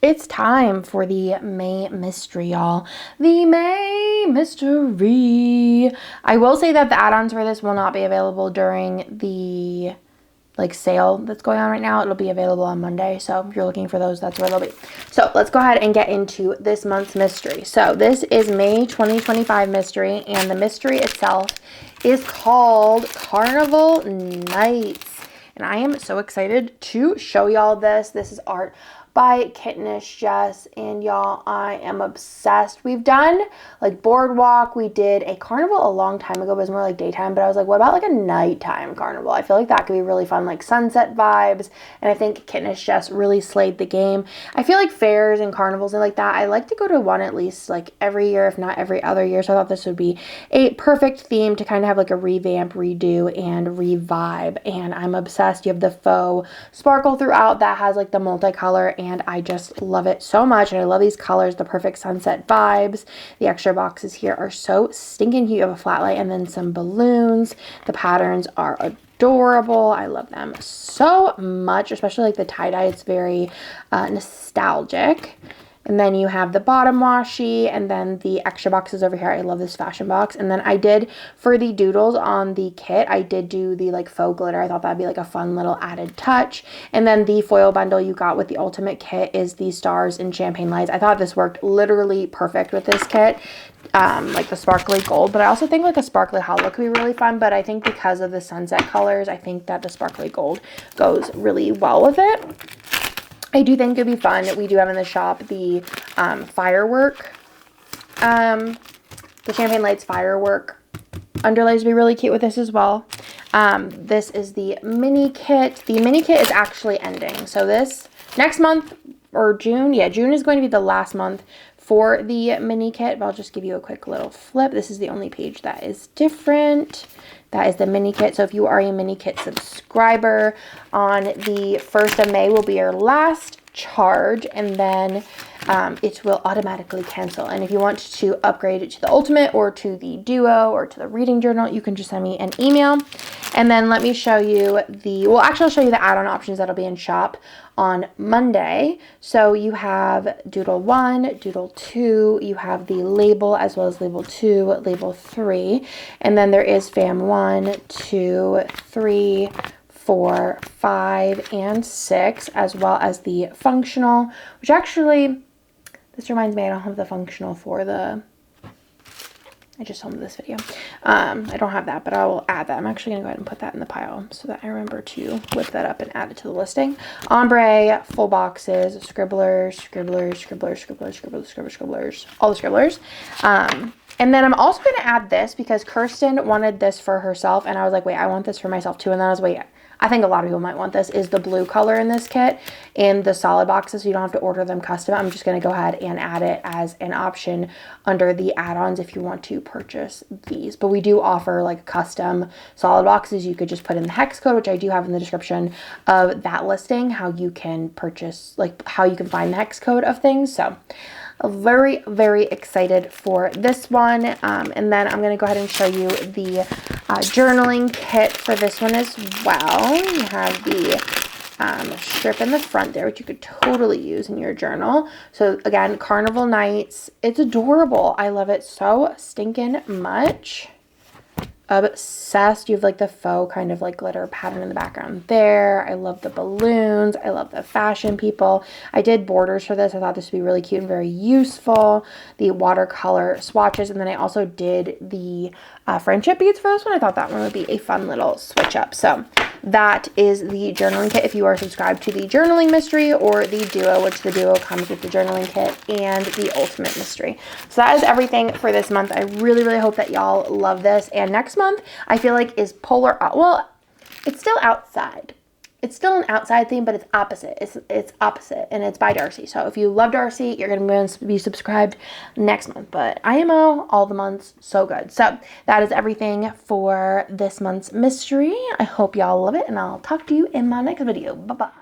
it's time for the May mystery, y'all. The May mystery. I will say that the add-ons for this will not be available during the sale that's going on right now. It'll be available on Monday. So if you're looking for those, that's where they'll be. So let's go ahead and get into this month's mystery. So this is May 2025 mystery, and the mystery itself is called Carnival Nights. And I am so excited to show y'all this. This is art by Kittenish Jess, and y'all, I am obsessed. We've done like boardwalk. We did a carnival a long time ago. It was more like daytime, but I was like, what about like a nighttime carnival? I feel like that could be really fun, like sunset vibes. And I think Kittenish Jess really slayed the game. I feel like fairs and carnivals and like that, I like to go to one at least like every year, if not every other year. So I thought this would be a perfect theme to kind of have like a revamp, redo, and revibe. And I'm obsessed. You have the faux sparkle throughout that has like the multicolor, and I just love it so much. And I love these colors, the perfect sunset vibes. The extra boxes here are so stinking cute. You have a flat light and then some balloons. The patterns are adorable. I love them so much, especially like the tie-dye. It's very nostalgic. And then you have the bottom washi, and then the extra boxes over here. I love this fashion box. And then I did, for the doodles on the kit, I did do the like faux glitter. I thought that'd be like a fun little added touch. And then the foil bundle you got with the ultimate kit is the stars and champagne lights. I thought this worked literally perfect with this kit. Like the sparkly gold, but I also think like a sparkly hollow could be really fun. But I think because of the sunset colors, I think that the sparkly gold goes really well with it. I do think it'd be fun. We do have in the shop the firework, the champagne lights firework underlays would be really cute with this as well. This is the mini kit. The mini kit is actually ending. So this next month, or June, yeah, June is going to be the last month for the mini kit, but I'll just give you a quick little flip. This is the only page that is different. That is the mini kit. So if you are a mini kit subscriber, on the 1st of May will be your last charge, and then it will automatically cancel. And if you want to upgrade it to the ultimate or to the duo or to the reading journal, you can just send me an email. And then let me show you well, actually I'll show you the add-on options that'll be in shop on Monday. So you have Doodle 1, Doodle 2, you have the label as well as label 2, label 3, and then there is Fam 1, 2, 3, 4, 5, and 6, as well as the functional, which actually, this reminds me, I don't have the functional for the, I just filmed this video. I don't have that, but I will add that. I'm actually going to go ahead and put that in the pile so that I remember to whip that up and add it to the listing. Ombre, full boxes, scribblers, all the scribblers. And then I'm also going to add this because Kirsten wanted this for herself, and I was like, wait, I want this for myself too. And then I was, wait, I think a lot of people might want this, is the blue color in this kit in the solid boxes, so you don't have to order them custom. I'm just going to go ahead and add it as an option under the add-ons if you want to purchase these. But we do offer like custom solid boxes. You could just put in the hex code, which I do have in the description of that listing, how you can purchase, like how you can find the hex code of things. So very, very excited for this one. And then I'm going to go ahead and show you the journaling kit for this one as well. You have the strip in the front there, which you could totally use in your journal. So again, Carnival Nights. It's adorable. I love it so stinking much. Obsessed. You have like the faux kind of like glitter pattern in the background there. I love the balloons. I love the fashion people. I did borders for this. I thought this would be really cute and very useful. The watercolor swatches, and then I also did the friendship beads for this one. I thought that one would be a fun little switch up. So that is the journaling kit if you are subscribed to the journaling mystery or the duo, which the duo comes with the journaling kit and the ultimate mystery. So that is everything for this month. I really, really hope that y'all love this. And next month, I feel like is polar, well, it's still outside. It's still an outside theme, but it's opposite. It's opposite, and it's by Darcy. So if you love Darcy, you're going to be subscribed next month. But IMO, all the months, so good. So that is everything for this month's mystery. I hope y'all love it, and I'll talk to you in my next video. Bye-bye.